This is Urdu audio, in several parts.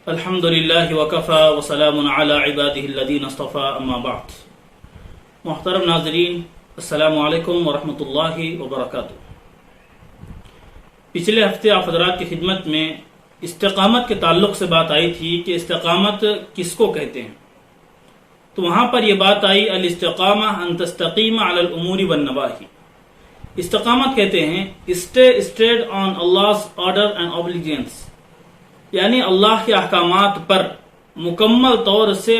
الحمد للہ وکفا وسلام علی عبادہ الذین اصطفى اما بعد. محترم ناظرین، السلام علیکم ورحمۃ اللہ وبرکاتہ. پچھلے ہفتے آپ حضرات کی خدمت میں استقامت کے تعلق سے بات آئی تھی کہ استقامت کس کو کہتے ہیں. تو وہاں پر یہ بات آئی الاستقامہ ان تستقیم علی الامور والنواہی. استقامت کہتے ہیں stay steady on Allah's order and obligations، یعنی اللہ کے احکامات پر مکمل طور سے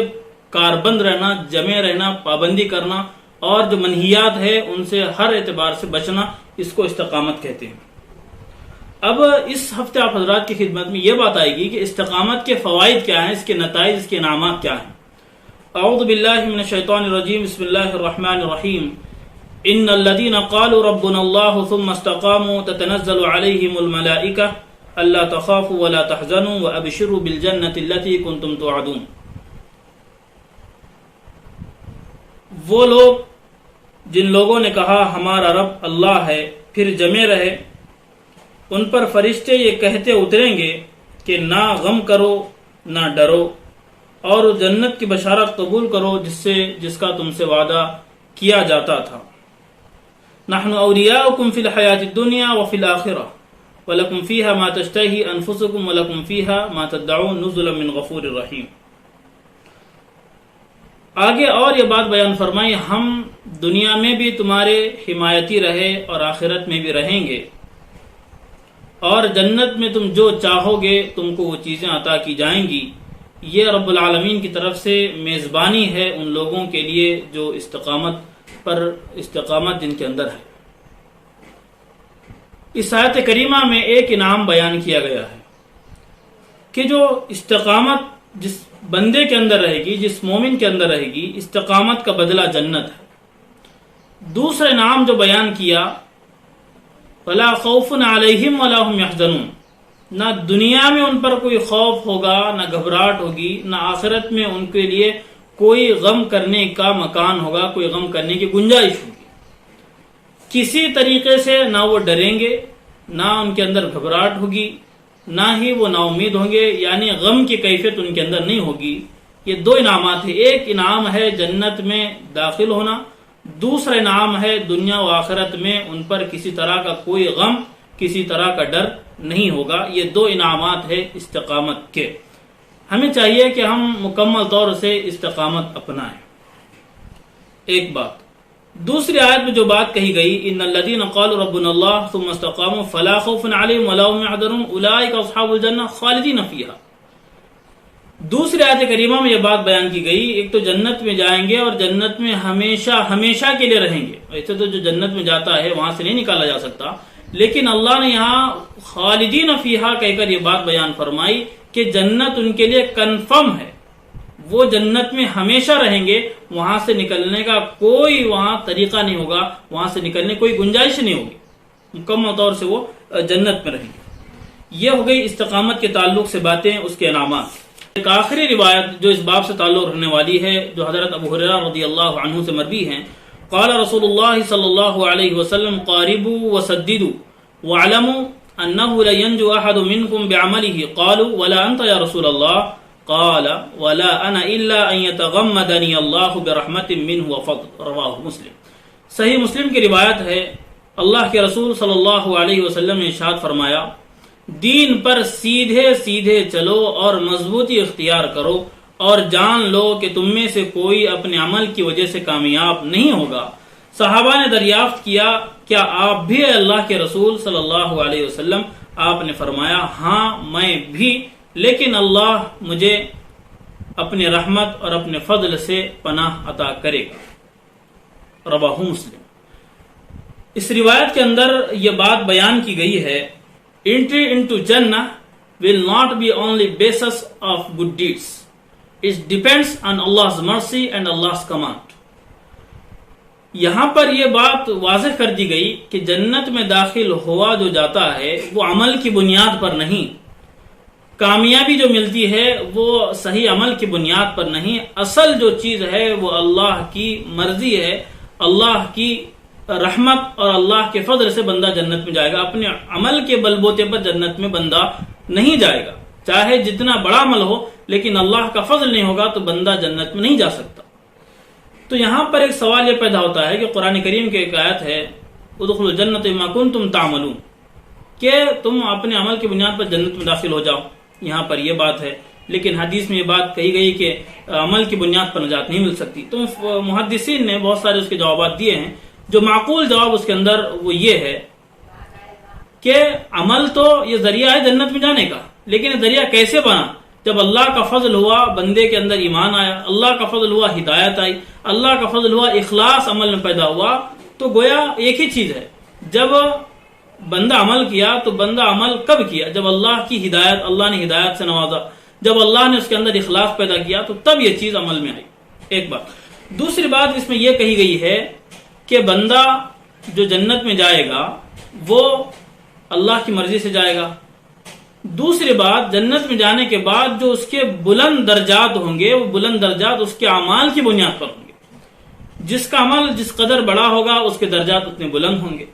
کاربند رہنا، جمع رہنا، پابندی کرنا، اور جو منہیات ہے ان سے ہر اعتبار سے بچنا، اس کو استقامت کہتے ہیں. اب اس ہفتے آپ حضرات کی خدمت میں یہ بات آئے گی کہ استقامت کے فوائد کیا ہیں، اس کے نتائج، اس کے انعامات کیا ہیں. اعوذ باللہ من الشیطان الرجیم، بسم اللہ الرحمن الرحیم. ان الذين قالوا ربنا الله ثم استقاموا تتنزل عليهم الملائکہ اللہ تخافوا ولا تحزنوا وابشروا بالجنة التي كنتم توعدون. وہ لوگ جن لوگوں نے کہا ہمارا رب اللہ ہے، پھر جمے رہے، ان پر فرشتے یہ کہتے اتریں گے کہ نہ غم کرو نہ ڈرو، اور جنت کی بشارت قبول کرو جس کا تم سے وعدہ کیا جاتا تھا. نحن اولیاؤکم فی الحیاۃ الدنیا وفی الآخرہ وَلَكُمْ فِيهَا مَا تَشْتَهِي أَنفُسُكُمْ وَلَكُمْ فِيهَا مَا تَدَّعُونَ نُزُلًا مِّن غَفُورٍ رَّحِيمٍ. آگے اور یہ بات بیان فرمائی، ہم دنیا میں بھی تمہارے حمایتی رہے اور آخرت میں بھی رہیں گے، اور جنت میں تم جو چاہو گے تم کو وہ چیزیں عطا کی جائیں گی. یہ رب العالمین کی طرف سے میزبانی ہے ان لوگوں کے لیے جو استقامت جن کے اندر ہے. اس آیت کریمہ میں ایک انعام بیان کیا گیا ہے کہ جو استقامت جس بندے کے اندر رہے گی، جس مومن کے اندر رہے گی، استقامت کا بدلہ جنت ہے. دوسرا انعام جو بیان کیا، فلا خوف علیہم ولا هم يحزنون، نہ دنیا میں ان پر کوئی خوف ہوگا، نہ گھبراہٹ ہوگی، نہ آخرت میں ان کے لیے کوئی غم کرنے کا مکان ہوگا، کوئی غم کرنے کی گنجائش ہوگی. کسی طریقے سے نہ وہ ڈریں گے، نہ ان کے اندر گھبراہٹ ہوگی، نہ ہی وہ نا امید ہوں گے، یعنی غم کی کیفیت ان کے اندر نہیں ہوگی. یہ دو انعامات ہیں. ایک انعام ہے جنت میں داخل ہونا، دوسرا انعام ہے دنیا و آخرت میں ان پر کسی طرح کا کوئی غم، کسی طرح کا ڈر نہیں ہوگا. یہ دو انعامات ہیں استقامت کے. ہمیں چاہیے کہ ہم مکمل طور سے استقامت اپنائیں. ایک بات. دوسری آیت میں جو بات کہی گئی، ان الذين قالوا ربنا الله ثم استقاموا فلا خوف عليهم ولا هم يحزنون اولئك اصحاب الجنة خالدين فيها. دوسری آیت کریمہ میں یہ بات بیان کی گئی، ایک تو جنت میں جائیں گے اور جنت میں ہمیشہ ہمیشہ کے لیے رہیں گے. ایسے تو جو جنت میں جاتا ہے وہاں سے نہیں نکالا جا سکتا، لیکن اللہ نے یہاں خالدین فیہا کہہ کر یہ بات بیان فرمائی کہ جنت ان کے لیے کنفرم ہے، وہ جنت میں ہمیشہ رہیں گے، وہاں سے نکلنے کا کوئی وہاں طریقہ نہیں ہوگا، وہاں سے نکلنے کوئی گنجائش نہیں ہوگی، مکمل طور سے وہ جنت میں رہیں گے. یہ ہو گئی استقامت کے تعلق سے باتیں، اس کے انعامات. ایک آخری روایت جو اس باب سے تعلق رکھنے والی ہے، جو حضرت ابو ہریرہ رضی اللہ عنہ سے مروی ہیں. قال رسول اللہ صلی اللہ علیہ وسلم قاربوا وسددوا واعلموا انه لا ينجو احد منكم بعمله. قالوا ولا انت يا رسول الله؟ قال ولا انا الا ان يتغمدني الله برحمت منه وفضل. رواه مسلم. صحیح مسلم کی روایت ہے، اللہ کے رسول صلی اللہ علیہ وسلم نے ارشاد فرمایا، دین پر سیدھے سیدھے چلو اور مضبوطی اختیار کرو، اور جان لو کہ تم میں سے کوئی اپنے عمل کی وجہ سے کامیاب نہیں ہوگا. صحابہ نے دریافت کیا، کیا آپ بھی اللہ کے رسول صلی اللہ علیہ وسلم؟ آپ نے فرمایا، ہاں میں بھی، لیکن اللہ مجھے اپنے رحمت اور اپنے فضل سے پناہ عطا کرے گا. رواہ مسلم. اس روایت کے اندر یہ بات بیان کی گئی ہے، entry into Jannah will not be only basis of good deeds. It depends on Allah's mercy and Allah's command. یہاں پر یہ بات واضح کر دی گئی کہ جنت میں داخل ہوا جو جاتا ہے وہ عمل کی بنیاد پر نہیں، کامیابی جو ملتی ہے وہ صحیح عمل کی بنیاد پر نہیں. اصل جو چیز ہے وہ اللہ کی مرضی ہے، اللہ کی رحمت اور اللہ کے فضل سے بندہ جنت میں جائے گا. اپنے عمل کے بل بوتے پر جنت میں بندہ نہیں جائے گا. چاہے جتنا بڑا عمل ہو، لیکن اللہ کا فضل نہیں ہوگا تو بندہ جنت میں نہیں جا سکتا۔ تو یہاں پر ایک سوال یہ پیدا ہوتا ہے کہ قرآن کریم کی ایک آیت ہے ادخلوا الجنۃ بما کنتم تعملون، کہ تم اپنے عمل کی بنیاد پر جنت میں داخل ہو جاؤ، یہاں پر یہ بات ہے، لیکن حدیث میں یہ بات کہی گئی کہ عمل کی بنیاد پر نجات نہیں مل سکتی۔ تو محدثین نے بہت سارے اس کے جوابات دیے ہیں، جو معقول جواب اس کے اندر وہ یہ ہے کہ عمل تو یہ ذریعہ ہے جنت میں جانے کا، لیکن یہ ذریعہ کیسے بنا؟ جب اللہ کا فضل ہوا، بندے کے اندر ایمان آیا، اللہ کا فضل ہوا، ہدایت آئی، اللہ کا فضل ہوا، اخلاص عمل میں پیدا ہوا، تو گویا ایک ہی چیز ہے، جب بندہ عمل کیا تو بندہ عمل کب کیا؟ جب اللہ کی ہدایت، اللہ نے ہدایت سے نوازا، جب اللہ نے اس کے اندر اخلاص پیدا کیا تو تب یہ چیز عمل میں آئی۔ ایک بات۔ دوسری بات اس میں یہ کہی گئی ہے کہ بندہ جو جنت میں جائے گا وہ اللہ کی مرضی سے جائے گا۔ دوسری بات، جنت میں جانے کے بعد جو اس کے بلند درجات ہوں گے، وہ بلند درجات اس کے اعمال کی بنیاد پر ہوں گے۔ جس کا عمل جس قدر بڑا ہوگا اس کے درجات اتنے بلند ہوں گے،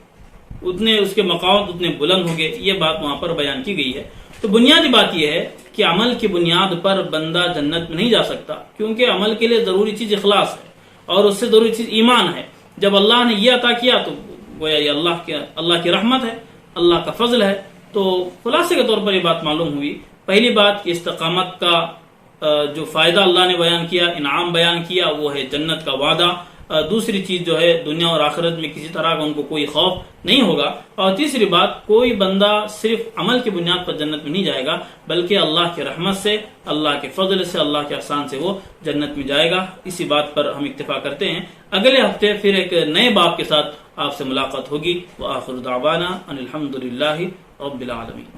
اتنے اس کے مقامات اتنے بلند ہوں گے، یہ بات وہاں پر بیان کی گئی ہے۔ تو بنیادی بات یہ ہے کہ عمل کی بنیاد پر بندہ جنت میں نہیں جا سکتا، کیونکہ عمل کے لیے ضروری چیز اخلاص ہے اور اس سے ضروری چیز ایمان ہے۔ جب اللہ نے یہ عطا کیا تو گویا یہ اللہ کی رحمت ہے، اللہ کا فضل ہے۔ تو خلاصے کے طور پر یہ بات معلوم ہوئی، پہلی بات کہ استقامت کا جو فائدہ اللہ نے بیان کیا، انعام بیان کیا، وہ ہے جنت کا وعدہ۔ دوسری چیز جو ہے دنیا اور آخرت میں کسی طرح کا ان کو کوئی خوف نہیں ہوگا۔ اور تیسری بات، کوئی بندہ صرف عمل کی بنیاد پر جنت میں نہیں جائے گا، بلکہ اللہ کی رحمت سے، اللہ کے فضل سے، اللہ کے احسان سے وہ جنت میں جائے گا۔ اسی بات پر ہم اکتفا کرتے ہیں۔ اگلے ہفتے پھر ایک نئے باب کے ساتھ آپ سے ملاقات ہوگی۔ وآخر دعوانا ان الحمد للہ رب العالمین۔